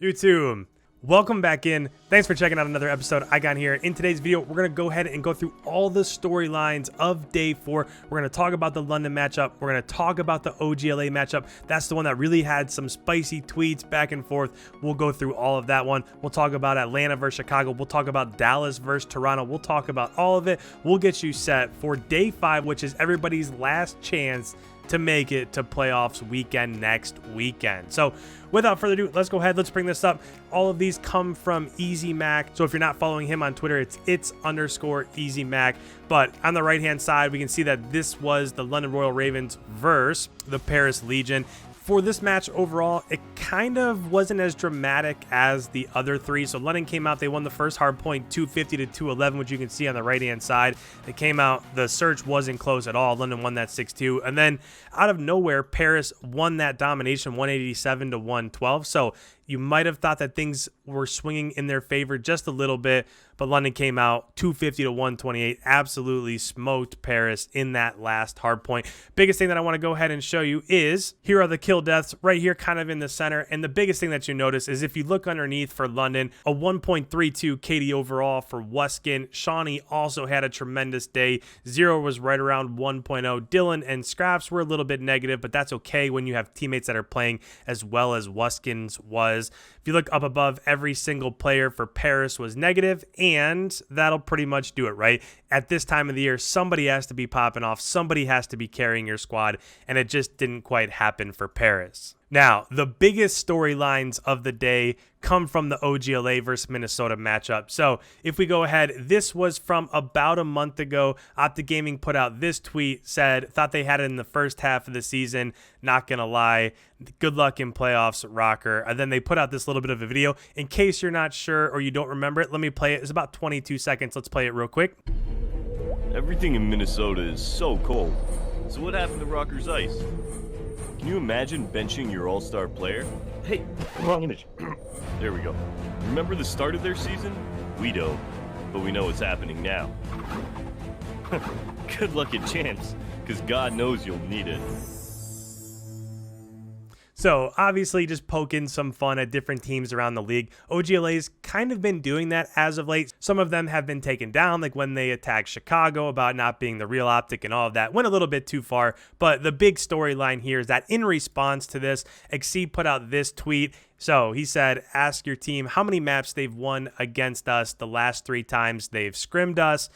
YouTube, welcome back in. Thanks for checking out another episode I got here. In today's video, we're going to go ahead and go through all the storylines of day 4. We're going to talk about the London matchup. We're going to talk about the OGLA matchup. That's the one that really had some spicy tweets back and forth. We'll go through all of that one. We'll talk about Atlanta versus Chicago. We'll talk about Dallas versus Toronto. We'll talk about all of it. We'll get you set for day 5, which is everybody's last chance to make it to playoffs weekend next weekend. So without further ado, let's go ahead. Let's bring this up. All of these come from Easy Mac. So if you're not following him on Twitter, it's _Easy Mac. But on the right hand side, we can see that this was the London Royal Ravens versus the Paris Legion. For this match overall, it kind of wasn't as dramatic as the other 3. So London came out, they won the first hard point 250 to 211, which you can see on the right-hand side. They came out, the search wasn't close at all. London won that 6-2. And then out of nowhere, Paris won that domination 187 to 112. So you might have thought that things were swinging in their favor just a little bit, but London came out 250 to 128, absolutely smoked Paris in that last hard point. Biggest thing that I want to go ahead and show you is, here are the kill deaths right here kind of in the center. And the biggest thing that you notice is if you look underneath for London, a 1.32 KD overall for Wuskin. Shawnee also had a tremendous day. Zero was right around 1.0. Dylan and Scraps were a little bit negative, but that's okay when you have teammates that are playing as well as Wuskin's was. If you look up above, every single player for Paris was negative, and that'll pretty much do it, right? At this time of the year, somebody has to be popping off, somebody has to be carrying your squad, and it just didn't quite happen for Paris. Now, the biggest storylines of the day come from the OGLA versus Minnesota matchup. So if we go ahead, this was from about a month ago. OpTic Gaming put out this tweet, said, thought they had it in the first half of the season. Not going to lie. Good luck in playoffs, ROKKR. And then they put out this little bit of a video. In case you're not sure or you don't remember it, let me play it. It's about 22 seconds. Let's play it real quick. Everything in Minnesota is so cold. So what happened to ROKKR's ice? Can you imagine benching your all-star player? Hey, wrong image. There we go. Remember the start of their season? We don't, but we know what's happening now. Good luck at Champs, because God knows you'll need it. So obviously just poking some fun at different teams around the league. OGLA's kind of been doing that as of late. Some of them have been taken down, like when they attacked Chicago about not being the real OpTic and all of that. Went a little bit too far, but the big storyline here is that in response to this, Exceed put out this tweet. So he said, ask your team how many maps they've won against us the last 3 times they've scrimmed us.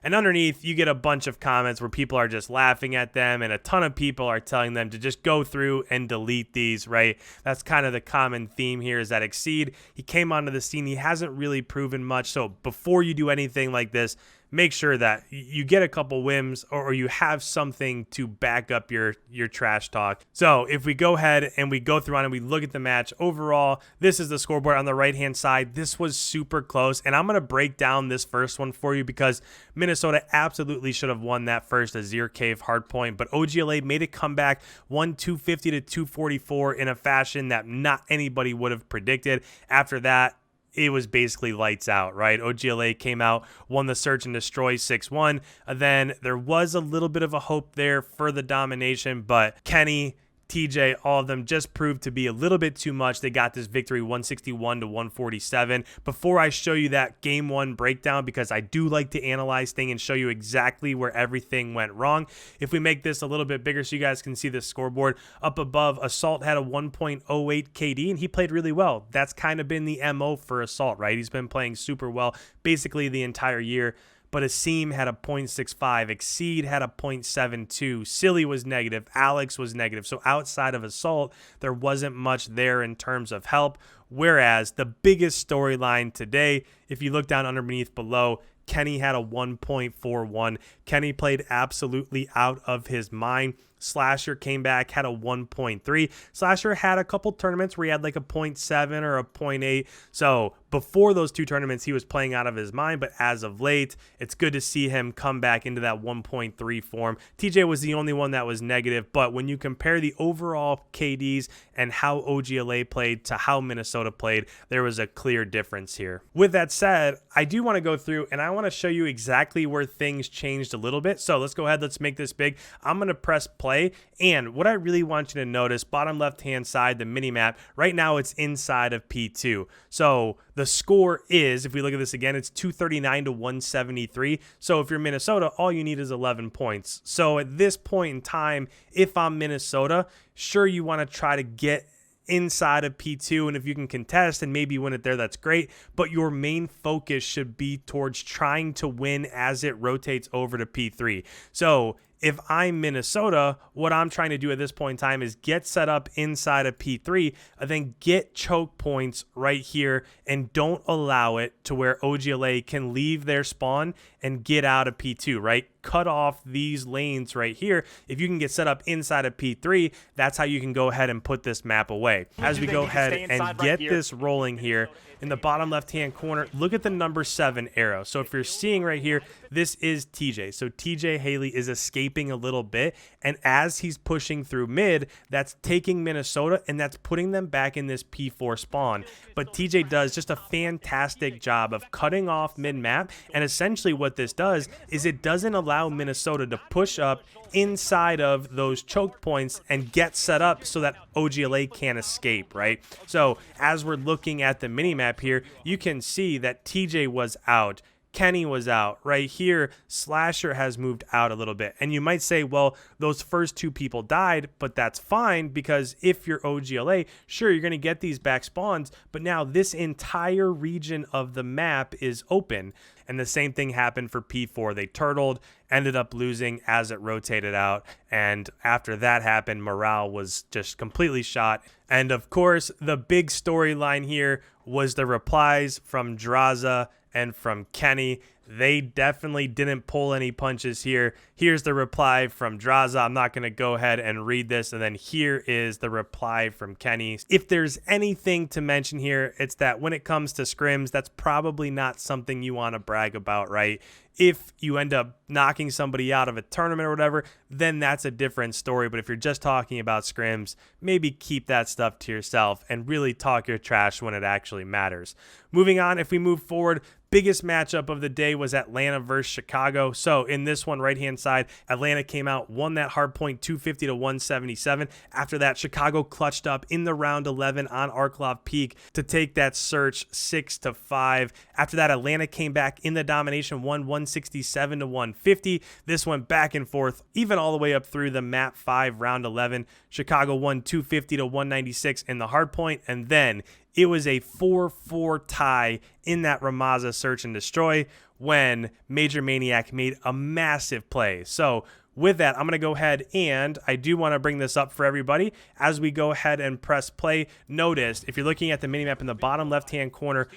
And underneath, you get a bunch of comments where people are just laughing at them, and a ton of people are telling them to just go through and delete these, right? That's kind of the common theme here, is that Exceed, he came onto the scene. He hasn't really proven much. So before you do anything like this, make sure that you get a couple wins or you have something to back up your trash talk. So if we go ahead and we go through on and we look at the match overall, this is the scoreboard on the right-hand side. This was super close, and I'm going to break down this first one for you because Minnesota absolutely should have won that first Azir Cave hardpoint, but OGLA made a comeback, won 250 to 244 in a fashion that not anybody would have predicted. After that, it was basically lights out, right? OGLA came out, won the search and destroy 6-1. Then there was a little bit of a hope there for the domination, but Kenny, TJ, all of them just proved to be a little bit too much. They got this victory 161 to 147. Before I show you that game 1 breakdown, because I do like to analyze things and show you exactly where everything went wrong, if we make this a little bit bigger so you guys can see the scoreboard up above, Assault had a 1.08 KD and he played really well. That's kind of been the MO for Assault, right? He's been playing super well basically the entire year. But Asim had a 0.65, Exceed had a 0.72, Silly was negative, Alex was negative. So outside of Assault, there wasn't much there in terms of help. Whereas the biggest storyline today, if you look down underneath below, Kenny had a 1.41. Kenny played absolutely out of his mind. Slasher came back, had a 1.3. Slasher had a couple tournaments where he had like a 0.7 or a 0.8. So before those 2 tournaments, he was playing out of his mind. But as of late, it's good to see him come back into that 1.3 form. TJ was the only one that was negative. But when you compare the overall KDs and how OGLA played to how Minnesota Minnesota played, there was a clear difference here. With that said, I do want to go through and I want to show you exactly where things changed a little bit. So let's go ahead, let's make this big. I'm going to press play, and what I really want you to notice, bottom left-hand side, the mini map, right now it's inside of P2. So the score is, if we look at this again, it's 239 to 173. So if you're Minnesota, all you need is 11 points. So at this point in time, if I'm Minnesota, sure, you want to try to get inside of P2, and if you can contest and maybe win it there, that's great, but your main focus should be towards trying to win as it rotates over to P3. So if I'm Minnesota, what I'm trying to do at this point in time is get set up inside of P3, and then get choke points right here, and don't allow it to where OGLA can leave their spawn and get out of P2, right? Cut off these lanes right here. If you can get set up inside of P3, that's how you can go ahead and put this map away. As we go ahead and get this rolling here, in the bottom left-hand corner, look at the number 7 arrow. So if you're seeing right here, this is TJ. So TJ Haley is escaping a little bit, and as he's pushing through mid, that's taking Minnesota and that's putting them back in this P4 spawn. But TJ does just a fantastic job of cutting off mid-map, and essentially what this does is it doesn't allow Minnesota to push up inside of those choke points and get set up so that OGLA can't escape, right? So as we're looking at the mini map here, you can see that TJ was out, Kenny was out. Right here, Slasher has moved out a little bit. And you might say, well, those first 2 people died, but that's fine, because if you're OGLA, sure, you're going to get these back spawns, but now this entire region of the map is open. And the same thing happened for P4. They turtled, ended up losing as it rotated out. And after that happened, morale was just completely shot. And of course, the big storyline here was the replies from Draza and from Kenny. They definitely didn't pull any punches here. Here's the reply from Draza. I'm not going to go ahead and read this. And then here is the reply from Kenny. If there's anything to mention here, it's that when it comes to scrims, that's probably not something you want to brag about, right? If you end up knocking somebody out of a tournament or whatever, then that's a different story. But if you're just talking about scrims, maybe keep that stuff to yourself and really talk your trash when it actually matters. Moving on, if we move forward, biggest matchup of the day was Atlanta versus Chicago. So in this one, right-hand side, Atlanta came out, won that hard point 250 to 177. After that, Chicago clutched up in the round 11 on Arklov Peak to take that search 6-5. After that, Atlanta came back in the domination, won 167 to 150. This went back and forth, even all the way up through the map 5 round 11. Chicago won 250 to 196 in the hard point, and then it was a 4-4 tie in that Ramaza search and destroy when Major Maniac made a massive play. So with that, I'm going to go ahead, and I do want to bring this up for everybody. As we go ahead and press play, notice if you're looking at the minimap in the bottom left-hand corner,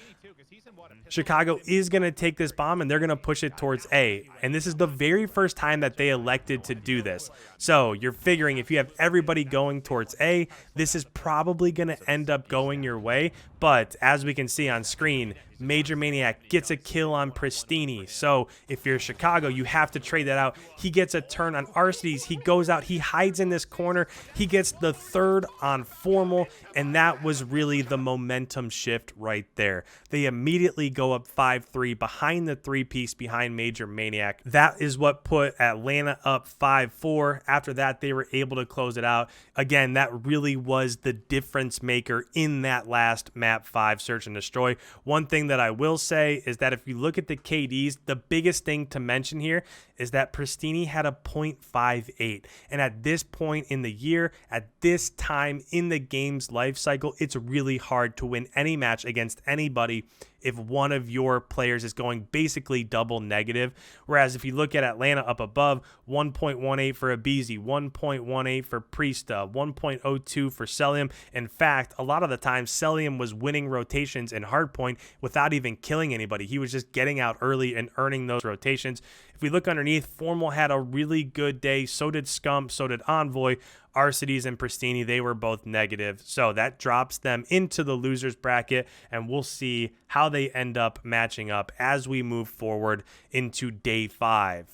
Chicago is going to take this bomb and they're going to push it towards A. And this is the very first time that they elected to do this. So you're figuring if you have everybody going towards A, this is probably going to end up going your way. But as we can see on screen, Major Maniac gets a kill on Pristini. So if you're Chicago, you have to trade that out. He gets a turn on Arcides. He goes out. He hides in this corner. He gets the third on Formal. And that was really the momentum shift right there. They immediately go up 5-3 behind the 3-piece behind Major Maniac. That is what put Atlanta up 5-4. After that, they were able to close it out. Again, that really was the difference maker in that last map 5 search and destroy. One thing that I will say is that if you look at the KDs, the biggest thing to mention here is that Pristini had a 0.58. And at this point in the year, at this time in the game's life cycle, it's really hard to win any match against anybody if one of your players is going basically double negative. Whereas if you look at Atlanta up above, 1.18 for Abizi, 1.18 for Priesta, 1.02 for Celium. In fact, a lot of the time, Celium was winning rotations in hardpoint without even killing anybody. He was just getting out early and earning those rotations. If we look underneath, Formal had a really good day. So did Scump, so did Envoy. Arcides and Pristini, they were both negative. So that drops them into the losers bracket, and we'll see how they end up matching up as we move forward into day 5.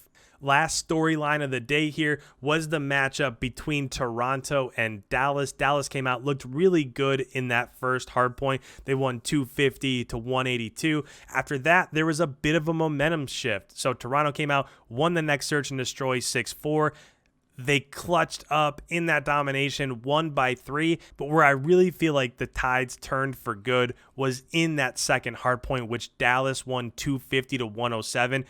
Last storyline of the day here was the matchup between Toronto and Dallas. Dallas came out, looked really good in that first hardpoint. They won 250 to 182. After that, there was a bit of a momentum shift. So Toronto came out, won the next search and destroy 6-4. They clutched up in that domination, won by 3, but where I really feel like the tides turned for good was in that second hardpoint, which Dallas won 250 to 107.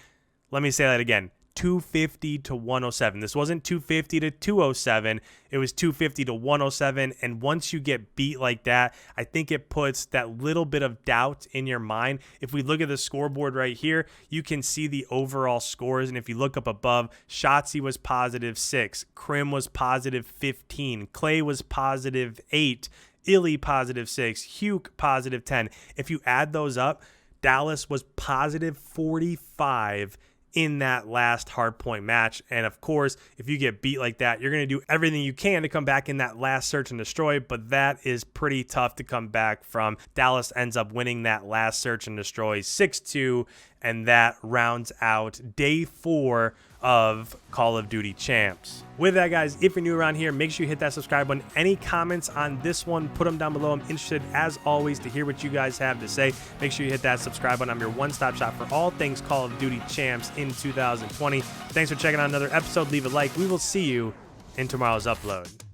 Let me say that again. 250 to 107. This wasn't 250 to 207. It was 250 to 107. And once you get beat like that, I think it puts that little bit of doubt in your mind. If we look at the scoreboard right here, you can see the overall scores. And if you look up above, Shotzi was +6, Krim was +15, Clay was +8, Illy +6, Hugh +10. If you add those up, Dallas was +45 in that last hardpoint match. And of course, if you get beat like that, you're going to do everything you can to come back in that last search and destroy, but that is pretty tough to come back from. Dallas ends up winning that last search and destroy 6-2, and that rounds out day 4 of Call of Duty Champs. With that, guys, if you're new around here, make sure you hit that subscribe button. Any comments on this one, put them down below. I'm interested, as always, to hear what you guys have to say. Make sure you hit that subscribe button. I'm your one-stop shop for all things Call of Duty Champs in 2020. Thanks for checking out another episode. Leave a like. We will see you in tomorrow's upload.